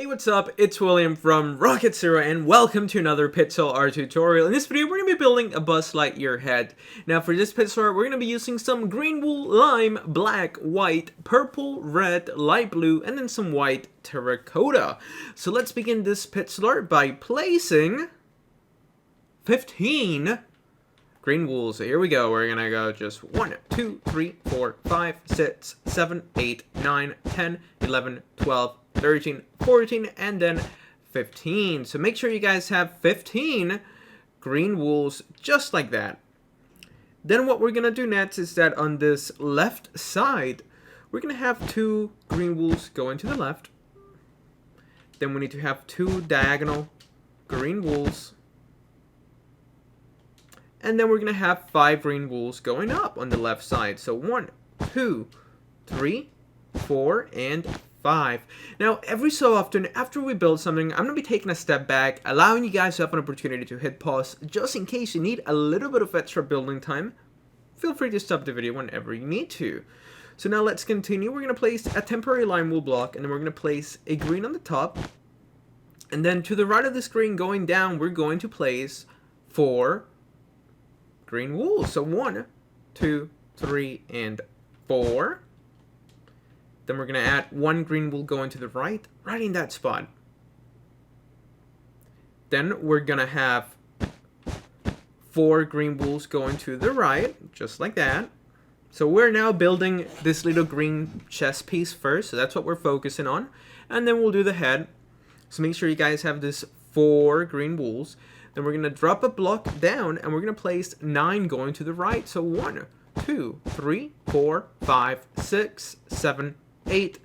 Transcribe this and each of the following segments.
Hey, what's up? It's William from Rocket Zero, and welcome to another pixel art tutorial. In this video, we're going to be building a Buzz Lightyear head. Now, for this pixel art, we're going to be using some green wool, lime, black, white, purple, red, light blue, and then some white terracotta. So let's begin this pixel art by placing 15 green wool. So here we go. We're going to go just 1, 2, 3, 4, 5, 6, 7, 8, 9, 10, 11, 12, 13, 14, and then 15. So make sure you guys have 15 green wools just like that. Then what we're going to do next is that on this left side, we're going to have 2 green wools going to the left. Then we need to have 2 diagonal green wools. And then we're going to have 5 green wools going up on the left side. So 1, 2, 3, 4, and 5. Now, every so often, after we build something, I'm going to be taking a step back, allowing you guys to have an opportunity to hit pause, just in case you need a little bit of extra building time. Feel free to stop the video whenever you need to. So now let's continue. We're going to place a temporary lime wool block, and then we're going to place a green on the top. And then to the right of this green going down, we're going to place 4 green wool. So 1, 2, 3, and 4. Then we're going to add 1 green wool going to the right in that spot. Then we're going to have 4 green wools going to the right, just like that. So we're now building this little green chest piece first, so that's what we're focusing on. And then we'll do the head. So make sure you guys have this 4 green wools. Then we're going to drop a block down, and we're going to place 9 going to the right. So 1, 2, 3, 4, 5, 6, 7, 8,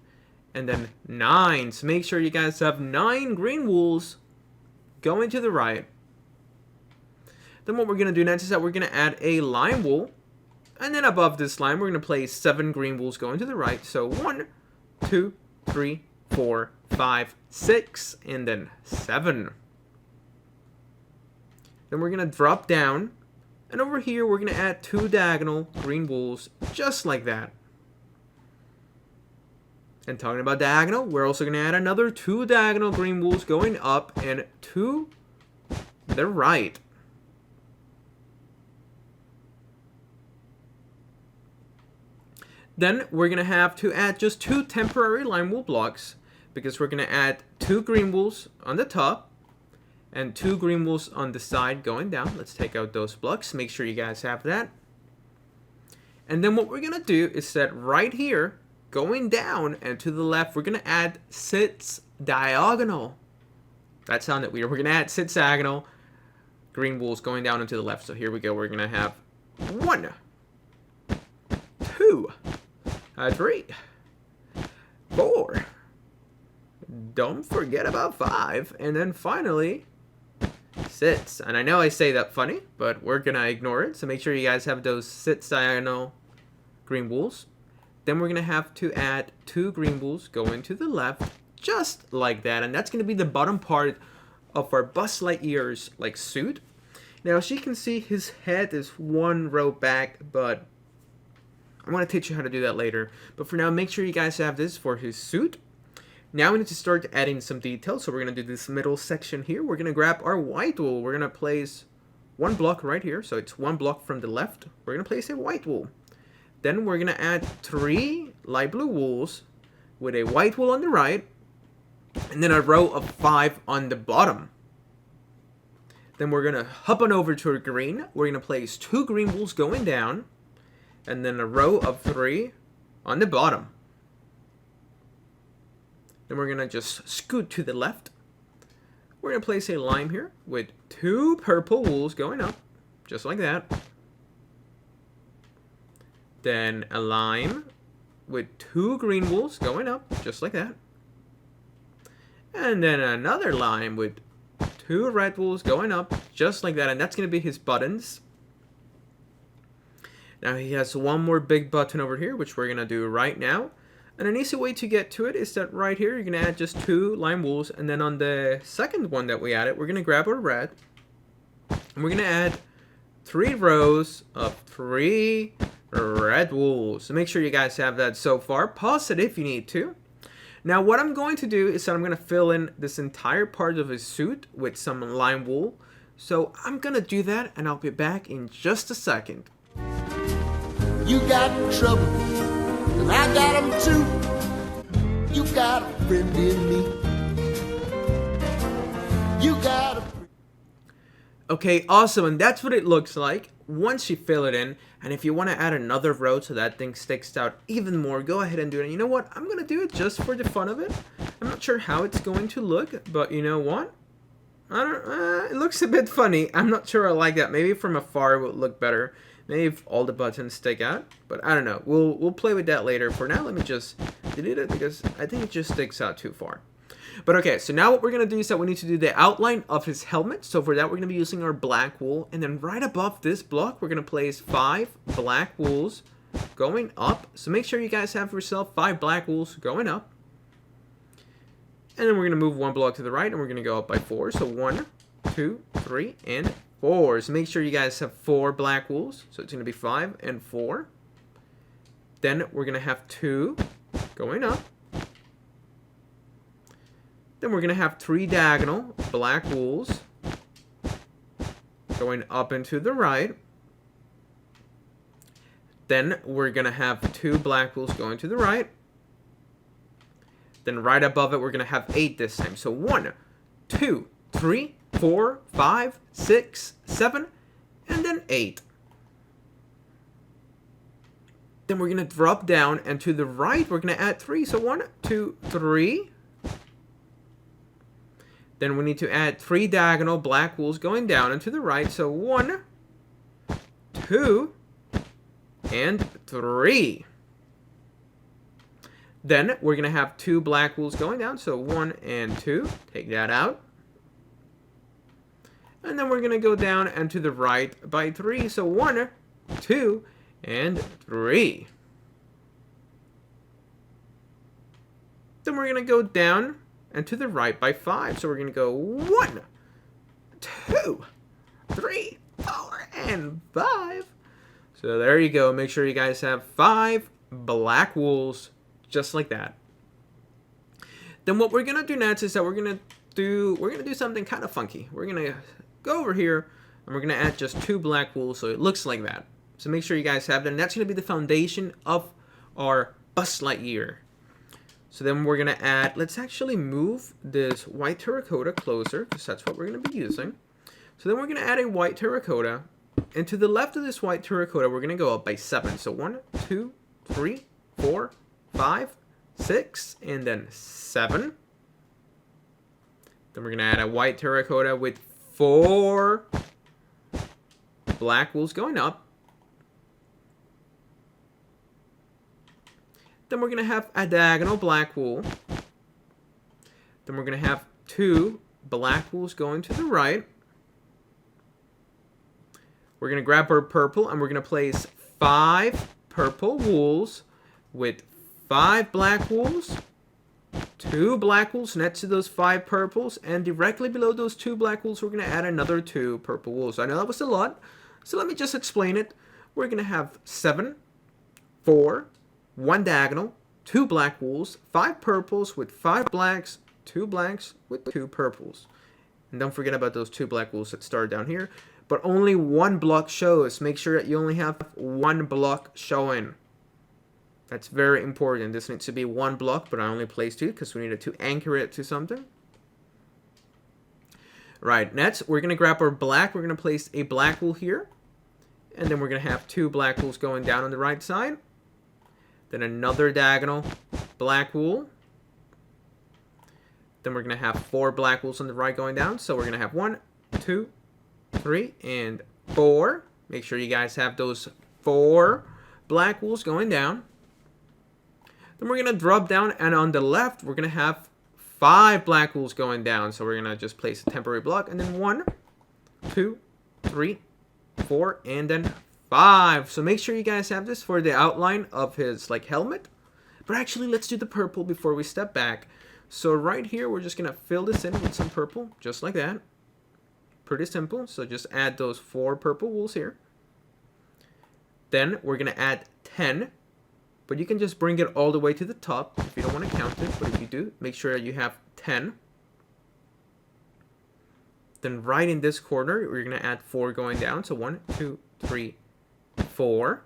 and then 9. So make sure you guys have 9 green wools going to the right. Then what we're going to do next is that we're going to add a lime wool. And then above this line, we're going to place 7 green wools going to the right. So 1, 2, 3, 4, 5, 6, and then 7. Then we're going to drop down. And over here, we're going to add 2 diagonal green wools, just like that. And talking about diagonal, we're also going to add another 2 diagonal green wools going up and to the right. Then we're going to have to add just 2 temporary lime wool blocks, because we're going to add 2 green wools on the top and 2 green wools on the side going down. Let's take out those blocks. Make sure you guys have that. And then what we're going to do is that right here, going down and to the left, we're going to add 6 diagonal. That sounded weird. We're going to add 6 diagonal green wools going down and to the left. So here we go. We're going to have 1, 2, 3, 4. Don't forget about 5. And then finally, 6. And I know I say that funny, but we're going to ignore it. So make sure you guys have those 6 diagonal green wools. Then we're going to have to add 2 green wools going to the left, just like that. And that's going to be the bottom part of our Buzz Lightyear's suit. Now, as you can see, his head is 1 row back, but I want to teach you how to do that later. But for now, make sure you guys have this for his suit. Now we need to start adding some details. So we're going to do this middle section here. We're going to grab our white wool. We're going to place 1 block right here. So it's 1 block from the left. We're going to place a white wool. Then we're going to add 3 light blue wools with a white wool on the right, and then a row of 5 on the bottom. Then we're going to hop on over to our green. We're going to place 2 green wools going down, and then a row of 3 on the bottom. Then we're going to just scoot to the left. We're going to place a lime here with 2 purple wools going up, just like that. Then a lime with 2 green wools going up, just like that. And then another lime with 2 red wools going up, just like that. And that's going to be his buttons. Now he has 1 more big button over here, which we're going to do right now. And an easy way to get to it is that right here, you're going to add just 2 lime wools. And then on the second one that we added, we're going to grab our red. And we're going to add 3 rows of 3 red wool. So make sure you guys have that so far. Pause it if you need to. Now what I'm going to do is that I'm going to fill in this entire part of his suit with some lime wool. So I'm going to do that, and I'll be back in just a second. You got trouble, and I got 'em too. You got a friend in me. You got a... Okay, awesome, and that's what it looks like once you fill it in. And if you want to add another row so that thing sticks out even more, go ahead and do it. And you know what? I'm going to do it just for the fun of it. I'm not sure how it's going to look, but you know what? It looks a bit funny. I'm not sure I like that. Maybe from afar it would look better. Maybe if all the buttons stick out, but I don't know. We'll play with that later. For now, let me just delete it because I think it just sticks out too far. But okay, so now what we're going to do is that we need to do the outline of his helmet. So for that, we're going to be using our black wool. And then right above this block, we're going to place 5 black wools going up. So make sure you guys have yourself 5 black wools going up. And then we're going to move 1 block to the right, and we're going to go up by 4. So 1, 2, 3, and 4. So make sure you guys have 4 black wools. So it's going to be 5 and 4. Then we're going to have 2 going up. Then we're going to have 3 diagonal black wools going up and to the right. Then we're going to have 2 black wools going to the right. Then right above it, we're going to have 8 this time. So 1, 2, 3, 4, 5, 6, 7, and then 8. Then we're going to drop down, and to the right, we're going to add 3. So 1, 2, 3. Then we need to add 3 diagonal black wools going down and to the right. So 1, 2, and 3. Then we're going to have 2 black wools going down. So 1 and 2. Take that out. And then we're going to go down and to the right by 3. So 1, 2, and 3. Then we're going to go down and to the right by 5. So we're going to go 1, 2, 3, 4, and 5. So there you go. Make sure you guys have 5 black wools, just like that. Then what we're going to do next is that we're going to do something kind of funky. We're going to go over here, and we're going to add just 2 black wools so it looks like that. So make sure you guys have that. And that's going to be the foundation of our Buzz Lightyear. So then we're going to add, let's actually move this white terracotta closer, because that's what we're going to be using. So then we're going to add a white terracotta. And to the left of this white terracotta, we're going to go up by 7. So 1, 2, 3, 4, 5, 6, and then 7. Then we're going to add a white terracotta with 4 black wools going up. Then we're going to have a diagonal black wool. Then we're going to have 2 black wools going to the right. We're going to grab our purple, and we're going to place 5 purple wools with 5 black wools, 2 black wools next to those 5 purples, and directly below those 2 black wools, we're going to add another 2 purple wools. I know that was a lot, so let me just explain it. We're going to have 7, 4, 1 diagonal, 2 black wools, 5 purples with 5 blacks, 2 blacks with 2 purples. And don't forget about those 2 black wools that start down here. But only 1 block shows. Make sure that you only have 1 block showing. That's very important. This needs to be 1 block, but I only placed 2 because we needed to anchor it to something. Right, next we're going to grab our black. We're going to place a black wool here. And then we're going to have 2 black wools going down on the right side. Then another diagonal black wool. Then we're going to have 4 black wools on the right going down. So we're going to have 1, 2, 3, and 4. Make sure you guys have those 4 black wools going down. Then we're going to drop down, and on the left, we're going to have 5 black wools going down. So we're going to just place a temporary block, and then 1, 2, 3, 4, and then 5. So make sure you guys have this for the outline of his helmet. But actually, let's do the purple before we step back. So right here, we're just going to fill this in with some purple, just like that. Pretty simple. So just add those 4 purple wools here. Then we're going to add 10 But you can just bring it all the way to the top if you don't want to count it. But if you do, make sure you have 10. Then right in this corner, we're going to add 4 going down. So 1, 2, 3, 4.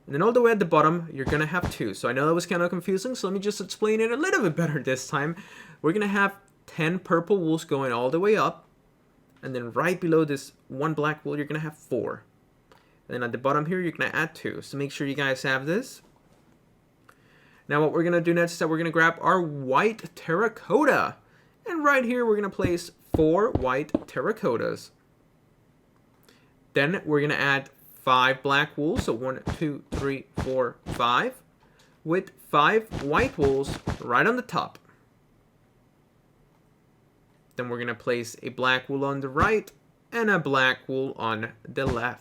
And then all the way at the bottom, you're going to have 2. So I know that was kind of confusing, so let me just explain it a little bit better this time. We're going to have 10 purple wools going all the way up. And then right below this 1 black wool, you're going to have 4. And then at the bottom here, you're going to add 2. So make sure you guys have this. Now what we're going to do next is that we're going to grab our white terracotta. And right here, we're going to place 4 white terracottas. Then we're going to add 5 black wool. So 1, 2, 3, 4, 5. With 5 white wools right on the top. Then we're going to place a black wool on the right and a black wool on the left.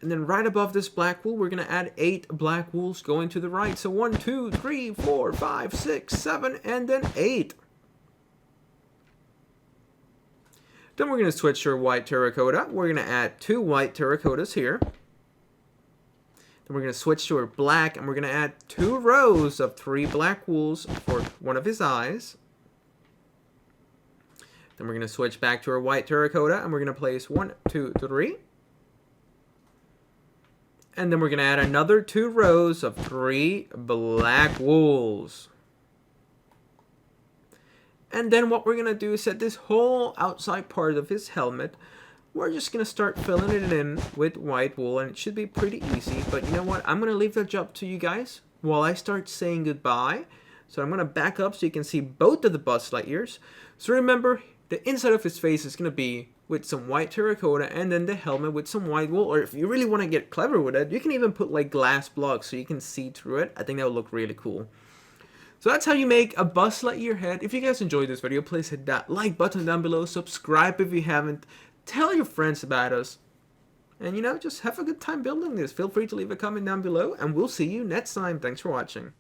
And then right above this black wool, we're going to add 8 black wools going to the right. So 1, 2, 3, 4, 5, 6, 7, and then 8. Then we're going to switch to our white terracotta. We're going to add 2 white terracottas here. Then we're going to switch to our black, and we're going to add 2 rows of 3 black wools for one of his eyes. Then we're going to switch back to our white terracotta, and we're going to place 1, 2, 3. And then we're going to add another 2 rows of 3 black wools. And then what we're going to do is set this whole outside part of his helmet. We're just going to start filling it in with white wool, and it should be pretty easy. But you know what? I'm going to leave that job to you guys while I start saying goodbye. So I'm going to back up so you can see both of the Buzz Lightyears. So remember, the inside of his face is going to be with some white terracotta, and then the helmet with some white wool. Or if you really want to get clever with it, you can even put like glass blocks so you can see through it. I think that would look really cool. So that's how you make a Buzz Lightyear head. If you guys enjoyed this video, please hit that like button down below. Subscribe if you haven't. Tell your friends about us. And you know, just have a good time building this. Feel free to leave a comment down below, and we'll see you next time. Thanks for watching.